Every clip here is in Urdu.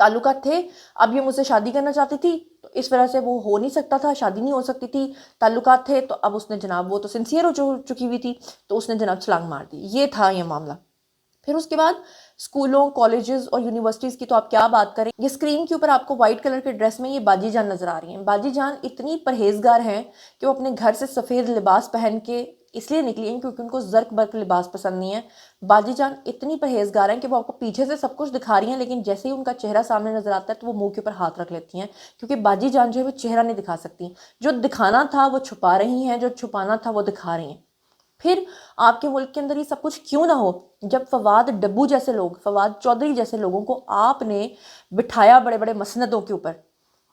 تعلقات تھے، اب یہ مجھ سے شادی کرنا چاہتی تھی تو اس وجہ سے وہ ہو نہیں سکتا تھا، شادی نہیں ہو سکتی تھی، تعلقات تھے تو اب اس نے جناب، وہ تو سنسیئر ہو چکی ہوئی تھی تو اس نے جناب چھلانگ مار دی. یہ تھا یہ معاملہ. پھر اس کے بعد اسکولوں، کالجز اور یونیورسٹیز کی تو آپ کیا بات کریں. یہ اسکرین کے اوپر آپ کو وائٹ کلر کے ڈریس میں یہ باجی جان نظر آ رہی ہیں. باجی جان اتنی پرہیزگار ہیں کہ وہ اپنے گھر سے سفید لباس پہن کے اس لیے نکلی ہیں کیونکہ ان کو زرق برق لباس پسند نہیں ہے. باجی جان اتنی پرہیزگار ہیں کہ وہ آپ کو پیچھے سے سب کچھ دکھا رہی ہیں لیکن جیسے ہی ان کا چہرہ سامنے نظر آتا ہے تو وہ منہ کے اوپر ہاتھ رکھ لیتی ہیں کیونکہ باجی جان جو ہے وہ چہرہ نہیں دکھا سکتی. جو دکھانا تھا وہ چھپا رہی ہیں، جو چھپانا تھا وہ دکھا رہی ہیں. پھر آپ کے ملک کے اندر یہ سب کچھ کیوں نہ ہو جب فواد ڈبو جیسے لوگ، فواد چودھری جیسے لوگوں کو آپ نے بٹھایا بڑے بڑے مسندوں کے اوپر.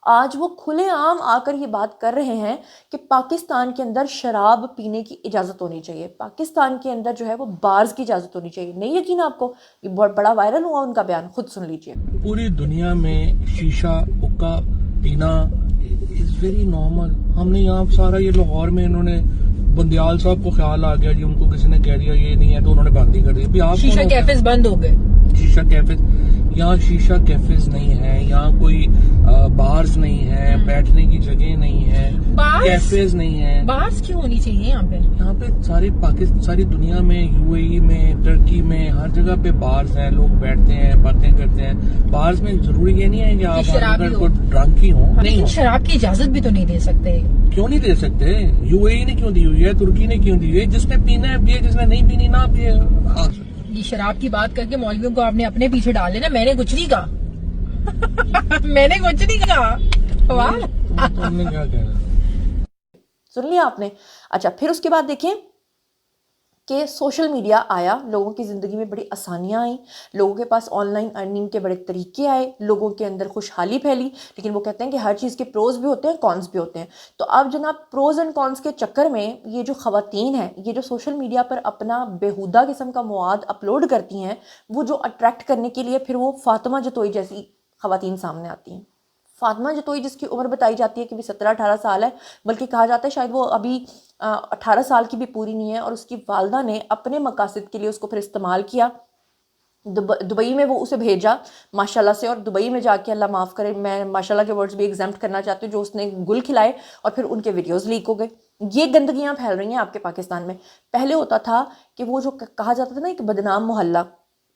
آج وہ کھلے عام آ کر یہ بات کر رہے ہیں کہ پاکستان کے اندر شراب پینے کی اجازت ہونی چاہیے، پاکستان کے اندر جو ہے وہ بارز کی اجازت ہونی چاہیے. نہیں یقین آپ کو؟ یہ بہت بڑا وائرل ہوا ان کا بیان، خود سن لیجئے. پوری دنیا میں شیشہ حقہ پینا از ویری نارمل. ہم نے یہاں سارا یہ لاہور میں انہوں نے بندیال صاحب کو خیال آ گیا جی، ان کو کسی نے کہہ دیا یہ نہیں ہے تو انہوں نے بند ہی کر دیا. شیشہ کیفز بند ہو گئے. شیشہ کیفز یہاں شیشہ کیفز نہیں ہے، یہاں کوئی بارز نہیں ہے، بیٹھنے کی جگہ نہیں ہے، کیفز نہیں ہے. بارز کیوں ہونی چاہیے یہاں پہ؟ یہاں پہ ساری دنیا میں، یو اے ای میں، ترکی میں، ہر جگہ پہ بارز ہیں، لوگ بیٹھتے ہیں، باتیں کرتے ہیں. بارز میں ضروری یہ نہیں ہے کہ آپ اگر کوئی ڈرنک ہی ہوں. لیکن شراب کی اجازت بھی تو نہیں دے سکتے. کیوں نہیں دے سکتے؟ یو اے ای نے کیوں دی ہوئی ہے، ترکی نے کیوں دی ہوئی ہے؟ جس نے پینا ہے پیے، جس نے نہیں پینی نہ پیے. یہ شراب کی بات کر کے مولویوں کو آپ نے اپنے پیچھے ڈال لینا. میں نے کچھ نہیں کہا. میں نے کچھ نہیں کہا. تم نے کیا کہنا؟ سن لیا آپ نے. اچھا پھر اس کے بعد دیکھیں کہ سوشل میڈیا آیا، لوگوں کی زندگی میں بڑی آسانیاں آئیں، لوگوں کے پاس آن لائن ارننگ کے بڑے طریقے آئے، لوگوں کے اندر خوشحالی پھیلی. لیکن وہ کہتے ہیں کہ ہر چیز کے پروز بھی ہوتے ہیں، کونز بھی ہوتے ہیں. تو اب جناب پروز اینڈ کونز کے چکر میں یہ جو خواتین ہیں، یہ جو سوشل میڈیا پر اپنا بیہودہ قسم کا مواد اپلوڈ کرتی ہیں، وہ جو اٹریکٹ کرنے کے لیے پھر وہ فاطمہ جتوئی جیسی خواتین سامنے آتی ہیں. فاطمہ جتوئی جس کی عمر بتائی جاتی ہے کہ 17-18 سال ہے، بلکہ کہا جاتا ہے شاید وہ ابھی 18 سال کی بھی پوری نہیں ہے، اور اس کی والدہ نے اپنے مقاصد کے لیے اس کو پھر استعمال کیا. دبئی میں وہ اسے بھیجا ماشاءاللہ سے، اور دبئی میں جا کے اللہ معاف کرے، میں ماشاءاللہ کے ورڈز بھی ایگزامپٹ کرنا چاہتی ہوں، جو اس نے گل کھلائے اور پھر ان کے ویڈیوز لیک ہو گئے. یہ گندگیاں پھیل رہی ہیں آپ کے پاکستان میں. پہلے ہوتا تھا کہ وہ جو کہا جاتا تھا نا ایک بدنام محلہ،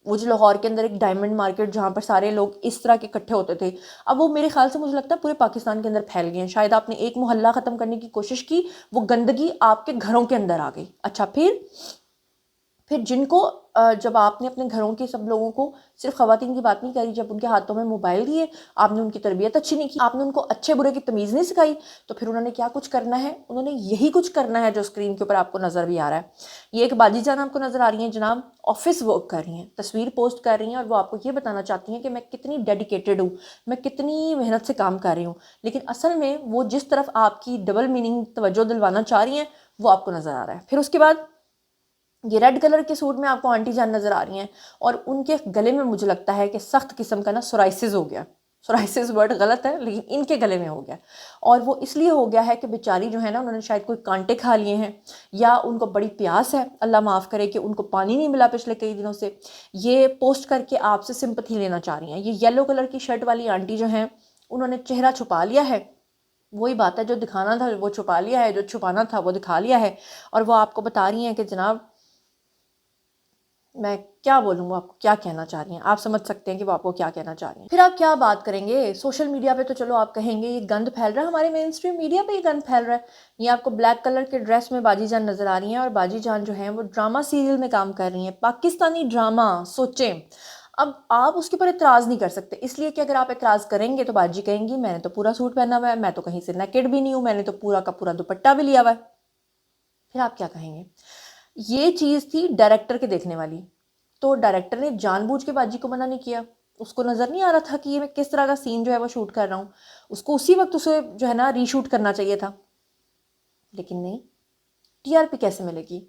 وہ جو لاہور کے اندر ایک ڈائمنڈ مارکیٹ جہاں پر سارے لوگ اس طرح کے اکٹھے ہوتے تھے، اب وہ میرے خیال سے مجھے لگتا ہے پورے پاکستان کے اندر پھیل گئے ہیں. شاید آپ نے ایک محلہ ختم کرنے کی کوشش کی، وہ گندگی آپ کے گھروں کے اندر آ گئی. اچھا پھر جن کو جب آپ نے اپنے گھروں کے سب لوگوں کو، صرف خواتین کی بات نہیں کری، جب ان کے ہاتھوں میں موبائل دیے، آپ نے ان کی تربیت اچھی نہیں کی، آپ نے ان کو اچھے برے کی تمیز نہیں سکھائی، تو پھر انہوں نے کیا کچھ کرنا ہے؟ انہوں نے یہی کچھ کرنا ہے جو اسکرین کے اوپر آپ کو نظر بھی آ رہا ہے. یہ ایک باجی جان آپ کو نظر آ رہی ہیں جناب، آفس ورک کر رہی ہیں، تصویر پوسٹ کر رہی ہیں، اور وہ آپ کو یہ بتانا چاہتی ہیں کہ میں کتنی ڈیڈیکیٹڈ ہوں، میں کتنی محنت سے کام کر رہی ہوں. لیکن اصل میں وہ جس طرف آپ کی ڈبل میننگ توجہ دلوانا چاہ رہی ہیں وہ آپ کو نظر آ رہا ہے. پھر اس کے بعد یہ ریڈ کلر کے سوٹ میں آپ کو آنٹی جان نظر آ رہی ہیں، اور ان کے گلے میں مجھے لگتا ہے کہ سخت قسم کا نا سورائسس ہو گیا. سورائسس ورڈ غلط ہے لیکن ان کے گلے میں ہو گیا، اور وہ اس لیے ہو گیا ہے کہ بیچاری جو ہے نا، انہوں نے شاید کوئی کانٹے کھا لیے ہیں، یا ان کو بڑی پیاس ہے، اللہ معاف کرے کہ ان کو پانی نہیں ملا پچھلے کئی دنوں سے. یہ پوسٹ کر کے آپ سے سمپتھی لینا چاہ رہی ہیں. یہ یلو کلر کی شرٹ والی آنٹی جو ہیں، انہوں نے چہرہ چھپا لیا ہے. وہی بات ہے، جو دکھانا تھا وہ چھپا لیا ہے، جو چھپانا تھا وہ دکھا لیا ہے، اور وہ آپ کو بتا رہی ہیں کہ جناب میں کیا بولوں، وہ آپ کو کیا کہنا چاہ رہی ہیں. آپ سمجھ سکتے ہیں کہ وہ آپ کو کیا کہنا چاہ رہی ہیں. پھر آپ کیا بات کریں گے سوشل میڈیا پہ؟ تو چلو آپ کہیں گے یہ گند پھیل رہا ہے، ہمارے مین اسٹریم میڈیا پہ یہ گند پھیل رہا ہے. یہ آپ کو بلیک کلر کے ڈریس میں باجی جان نظر آ رہی ہیں، اور باجی جان جو ہیں وہ ڈرامہ سیریل میں کام کر رہی ہیں، پاکستانی ڈرامہ. سوچیں، اب آپ اس کے اوپر اعتراض نہیں کر سکتے، اس لیے کہ اگر آپ اعتراض کریں گے تو باجی کہیں گی میں نے تو پورا سوٹ پہنا ہوا ہے، میں تو کہیں سے نیکڈ بھی نہیں ہوں، میں نے تو پورا کا پورا دوپٹہ بھی لیا ہوا ہے. پھر آپ کیا کہیں گے؟ یہ چیز تھی ڈائریکٹر کے دیکھنے والی، تو ڈائریکٹر نے جان بوجھ کے باجی کو منع نہیں کیا. اس کو نظر نہیں آ رہا تھا کہ یہ میں کس طرح کا سین جو ہے وہ شوٹ کر رہا ہوں؟ اس کو اسی وقت اسے جو ہے نا ری شوٹ کرنا چاہیے تھا. لیکن نہیں. ٹی آر پی کیسے ملے گی؟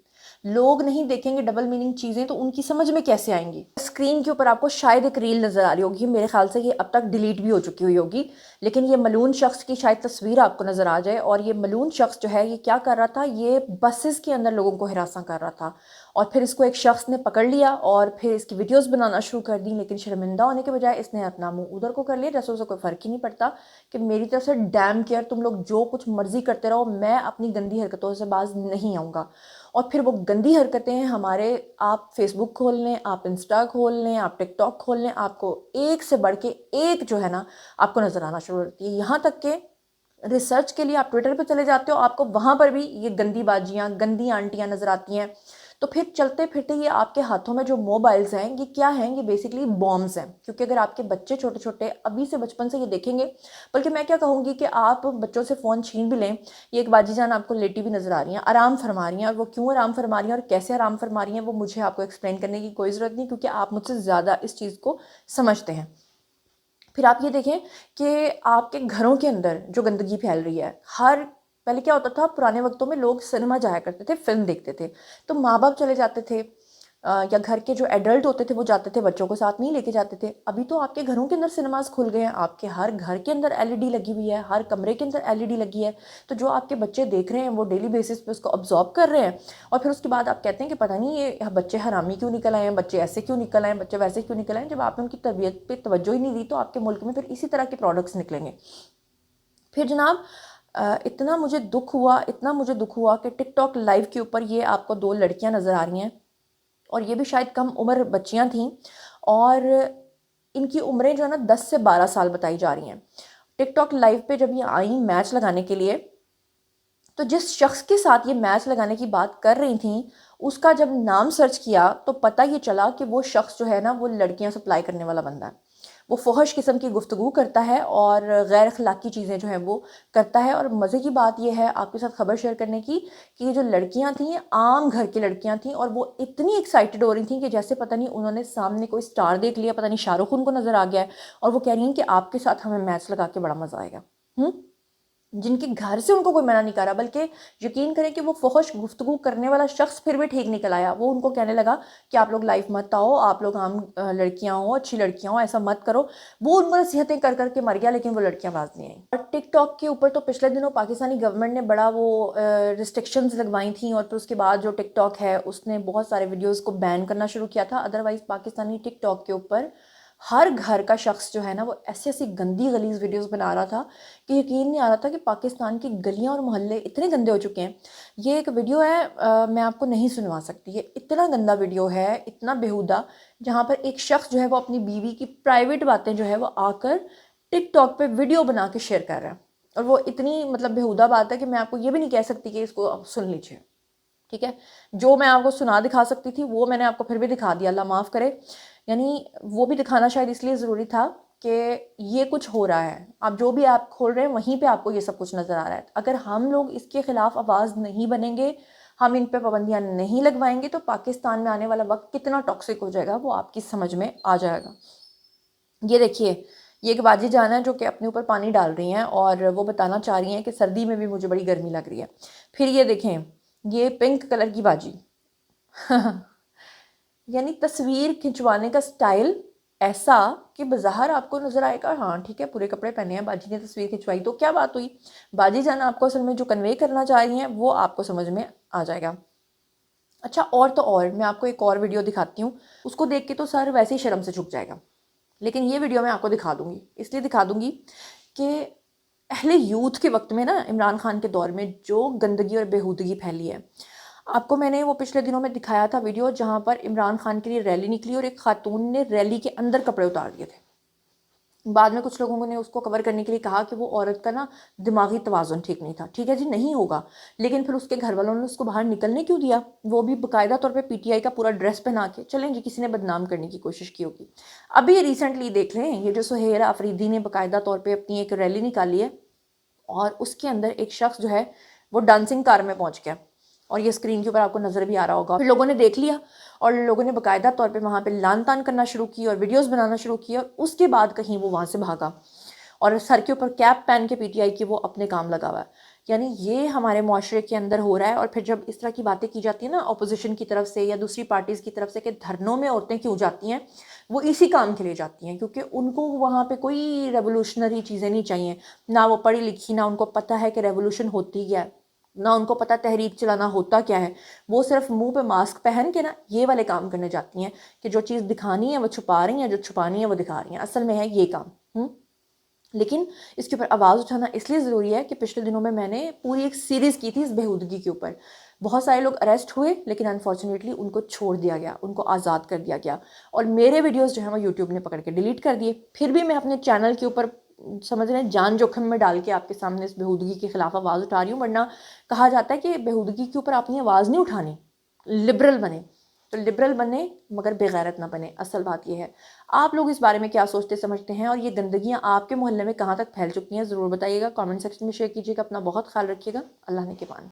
لوگ نہیں دیکھیں گے ڈبل میننگ چیزیں تو ان کی سمجھ میں کیسے آئیں گی. اسکرین کے اوپر آپ کو شاید ایک ریل نظر آ رہی ہوگی, میرے خیال سے یہ اب تک ڈیلیٹ بھی ہو چکی ہوئی ہوگی, لیکن یہ ملعون شخص کی شاید تصویر آپ کو نظر آ جائے. اور یہ ملعون شخص جو ہے یہ کیا کر رہا تھا, یہ بسز کے اندر لوگوں کو ہراساں کر رہا تھا, اور پھر اس کو ایک شخص نے پکڑ لیا اور پھر اس کی ویڈیوز بنانا شروع کر دی. لیکن شرمندہ ہونے کے بجائے اس نے اپنا منہ ادھر کو کر لیا, جیسے اسے کوئی فرق ہی نہیں پڑتا کہ میری طرف سے ڈیم کیئر, تم لوگ جو کچھ مرضی کرتے رہو, میں اپنی گندی حرکتوں سے باز نہیں آؤں گا. اور پھر وہ گندی حرکتیں ہیں ہمارے, آپ فیس بک کھول لیں, آپ انسٹا کھول لیں, آپ ٹک ٹاک کھول لیں, آپ کو ایک سے بڑھ کے ایک جو ہے نا آپ کو نظر آنا شروع ہوتی ہے. یہاں تک کہ ریسرچ کے لیے آپ ٹویٹر پہ چلے جاتے ہو, آپ کو وہاں پر بھی یہ گندی باجیاں, گندی آنٹیاں نظر آتی ہیں. تو پھر چلتے پھرتے یہ آپ کے ہاتھوں میں جو موبائلز ہیں یہ کیا ہیں, یہ بیسکلی بامز ہیں. کیونکہ اگر آپ کے بچے چھوٹے چھوٹے ابھی سے بچپن سے یہ دیکھیں گے, بلکہ میں کیا کہوں گی کہ آپ بچوں سے فون چھین بھی لیں. یہ ایک باجی جان آپ کو لیٹی بھی نظر آ رہی ہیں, آرام فرما رہی ہیں, اور وہ کیوں آرام فرما رہی ہیں اور کیسے آرام فرما رہی ہیں وہ مجھے آپ کو ایکسپلین کرنے کی کوئی ضرورت نہیں, کیونکہ آپ مجھ سے زیادہ اس چیز کو سمجھتے ہیں. پھر آپ یہ دیکھیں کہ آپ کے گھروں کے اندر جو گندگی پھیل رہی ہے, پہلے کیا ہوتا تھا, پرانے وقتوں میں لوگ سنیما جایا کرتے تھے, فلم دیکھتے تھے, تو ماں باپ چلے جاتے تھے یا گھر کے جو ایڈلٹ ہوتے تھے وہ جاتے تھے, بچوں کو ساتھ نہیں لے کے جاتے تھے. ابھی تو آپ کے گھروں کے اندر سنیماز کھل گئے ہیں, آپ کے ہر گھر کے اندر LED لگی ہوئی ہے, ہر کمرے کے اندر LED لگی ہے. تو جو آپ کے بچے دیکھ رہے ہیں وہ ڈیلی بیسس پہ اس کو ابزارب کر رہے ہیں, اور پھر اس کے بعد آپ کہتے ہیں کہ پتہ نہیں یہ بچے حرامی کیوں نکل آئے ہیں, بچے ایسے کیوں نکل آئے ہیں, بچے ویسے کیوں نکل آئے ہیں. جب آپ نے ان کی طبیعت پہ توجہ ہی نہیں دی تو آپ کے ملک میں پھر اسی طرح کے پروڈکٹس نکلیں گے. پھر جناب اتنا مجھے دکھ ہوا کہ ٹک ٹاک لائیو کے اوپر یہ آپ کو 2 لڑکیاں نظر آ رہی ہیں, اور یہ بھی شاید کم عمر بچیاں تھیں, اور ان کی عمریں جو ہے نا 10 سے 12 سال بتائی جا رہی ہیں. ٹک ٹاک لائیو پہ جب یہ آئیں میچ لگانے کے لیے, تو جس شخص کے ساتھ یہ میچ لگانے کی بات کر رہی تھیں اس کا جب نام سرچ کیا تو پتہ یہ چلا کہ وہ شخص جو ہے نا وہ لڑکیاں سپلائی کرنے والا بندہ ہے. وہ فحش قسم کی گفتگو کرتا ہے اور غیر اخلاقی چیزیں جو ہیں وہ کرتا ہے. اور مزے کی بات یہ ہے آپ کے ساتھ خبر شیئر کرنے کی کہ یہ جو لڑکیاں تھیں یہ عام گھر کی لڑکیاں تھیں, اور وہ اتنی ایکسائٹڈ ہو رہی تھیں کہ جیسے پتہ نہیں انہوں نے سامنے کوئی سٹار دیکھ لیا, پتہ نہیں شاہ رخ ان کو نظر آ گیا ہے, اور وہ کہہ رہی ہیں کہ آپ کے ساتھ ہمیں میچ لگا کے بڑا مزہ آئے گا. جن کے گھر سے ان کو کوئی منع نہیں کر رہا, بلکہ یقین کریں کہ وہ فحش گفتگو کرنے والا شخص پھر بھی ٹھیک نکل آیا. وہ ان کو کہنے لگا کہ آپ لوگ لائف مت آؤ, آپ لوگ عام لڑکیاں ہوں, اچھی لڑکیاں ہوں, ایسا مت کرو. وہ ان کو نصیحتیں کر کر کے مر گیا, لیکن وہ لڑکیاں باز نہیں آئیں. اور ٹک ٹاک کے اوپر تو پچھلے دنوں پاکستانی گورنمنٹ نے بڑا وہ ریسٹرکشنز لگوائی تھیں, اور پھر اس کے بعد جو ٹک ٹاک ہے اس نے بہت سارے ویڈیوز کو بین کرنا شروع کیا تھا. ادروائز پاکستانی ٹک ٹاک کے اوپر ہر گھر کا شخص جو ہے نا وہ ایسی گندی غلیظ ویڈیوز بنا رہا تھا کہ یقین نہیں آ رہا تھا کہ پاکستان کی گلیاں اور محلے اتنے گندے ہو چکے ہیں. یہ ایک ویڈیو ہے, میں آپ کو نہیں سنوا سکتی, یہ اتنا گندا ویڈیو ہے, اتنا بیہودہ, جہاں پر ایک شخص جو ہے وہ اپنی بیوی کی پرائیویٹ باتیں جو ہے وہ آ کر ٹک ٹاک پہ ویڈیو بنا کے شیئر کر رہا ہے. اور وہ اتنی بیہودہ بات ہے کہ میں آپ کو یہ بھی نہیں کہہ سکتی کہ اس کو آپ سن لیجیے, ٹھیک ہے. جو میں آپ کو سنا دکھا سکتی تھی وہ میں نے آپ کو پھر بھی دکھا دیا, اللہ معاف کرے. یعنی وہ بھی دکھانا شاید اس لیے ضروری تھا کہ یہ کچھ ہو رہا ہے, آپ جو بھی آپ کھول رہے ہیں وہیں پہ آپ کو یہ سب کچھ نظر آ رہا ہے. اگر ہم لوگ اس کے خلاف آواز نہیں بنیں گے, ہم ان پہ پابندیاں نہیں لگوائیں گے, تو پاکستان میں آنے والا وقت کتنا ٹاکسک ہو جائے گا وہ آپ کی سمجھ میں آ جائے گا. یہ دیکھیے, یہ ایک باجی جان ہے جو کہ اپنے اوپر پانی ڈال رہی ہیں, اور وہ بتانا چاہ رہی ہیں کہ سردی میں بھی مجھے بڑی گرمی لگ رہی ہے. پھر یہ دیکھیں, یہ پنک کلر کی باجی یعنی تصویر کھنچوانے کا سٹائل ایسا کہ بظاہر آپ کو نظر آئے گا ہاں ٹھیک ہے پورے کپڑے پہنے ہیں, باجی نے تصویر کھنچوائی تو کیا بات ہوئی. باجی جان آپ کو اصل میں جو کنوے کرنا چاہ رہی ہیں وہ آپ کو سمجھ میں آ جائے گا. اچھا, اور تو اور میں آپ کو ایک اور ویڈیو دکھاتی ہوں, اس کو دیکھ کے تو سر ویسے ہی شرم سے جھک جائے گا, لیکن یہ ویڈیو میں آپ کو دکھا دوں گی, اس لیے دکھا دوں گی کہ اہل یوتھ کے وقت میں نا, عمران خان کے دور میں جو گندگی اور بیہودگی پھیلی ہے, آپ کو میں نے وہ پچھلے دنوں میں دکھایا تھا ویڈیو جہاں پر عمران خان کے لیے ریلی نکلی اور ایک خاتون نے ریلی کے اندر کپڑے اتار دیے تھے. بعد میں کچھ لوگوں نے اس کو کور کرنے کے لیے کہا کہ وہ عورت کا نا دماغی توازن ٹھیک نہیں تھا. ٹھیک ہے جی, نہیں ہوگا, لیکن پھر اس کے گھر والوں نے اس کو باہر نکلنے کیوں دیا, وہ بھی باقاعدہ طور پہ PTI کا پورا ڈریس پہنا کے. چلیں جی, کسی نے بدنام کرنے کی کوشش کی ہوگی. ابھی ریسنٹلی دیکھ لیں, یہ جو سہیرا آفریدی نے باقاعدہ طور پہ اپنی ایک ریلی نکالی ہے, اور اس کے اندر ایک شخص جو ہے وہ ڈانسنگ کار میں پہنچ گیا, اور یہ اسکرین کے اوپر آپ کو نظر بھی آ رہا ہوگا. پھر لوگوں نے دیکھ لیا اور لوگوں نے باقاعدہ طور پہ وہاں پہ لان تان کرنا شروع کی اور ویڈیوز بنانا شروع کی, اور اس کے بعد کہیں وہ وہاں سے بھاگا اور سر کے اوپر کیپ پہن کے PTI کی وہ اپنے کام لگا ہوا ہے. یعنی یہ ہمارے معاشرے کے اندر ہو رہا ہے. اور پھر جب اس طرح کی باتیں کی جاتی ہیں نا اپوزیشن کی طرف سے یا دوسری پارٹیز کی طرف سے کہ دھرنوں میں عورتیں کیوں جاتی ہیں, وہ اسی کام کے لیے جاتی ہیں کیونکہ ان کو وہاں پہ کوئی ریولوشنری چیزیں نہیں چاہیے. نہ وہ پڑھی لکھی, نہ ان کو پتہ ہے کہ ریولوشن ہوتی کیا ہے, نہ ان کو پتہ تحریک چلانا ہوتا کیا ہے. وہ صرف منہ پہ ماسک پہن کے نا یہ والے کام کرنے جاتی ہیں کہ جو چیز دکھانی ہے وہ چھپا رہی ہیں, جو چھپانی ہے وہ دکھا رہی ہیں. اصل میں ہے یہ کام. لیکن اس کے اوپر آواز اٹھانا اس لیے ضروری ہے کہ پچھلے دنوں میں نے پوری ایک سیریز کی تھی اس بےہودگی کے اوپر. بہت سارے لوگ اریسٹ ہوئے لیکن انفارچونیٹلی ان کو چھوڑ دیا گیا, ان کو آزاد کر دیا گیا, اور میرے ویڈیوز جو ہیں وہ یوٹیوب نے پکڑ کے ڈیلیٹ کر دیے. پھر بھی میں اپنے چینل کے اوپر سمجھ رہے ہیں جان جوخم میں ڈال کے آپ کے سامنے اس بےہودگی کے خلاف آواز اٹھا رہی ہوں. ورنہ کہا جاتا ہے کہ بےہودگی کے اوپر اپنی آواز نہیں اٹھانی, لبرل بنے. تو لبرل بنے مگر بے غیرت نہ بنے. اصل بات یہ ہے. آپ لوگ اس بارے میں کیا سوچتے سمجھتے ہیں, اور یہ گندگیاں آپ کے محلے میں کہاں تک پھیل چکی ہیں ضرور بتائیے گا, کامنٹ سیکشن میں شیئر کیجیے گا. اپنا بہت خیال رکھیے گا. اللہ نے کے پان.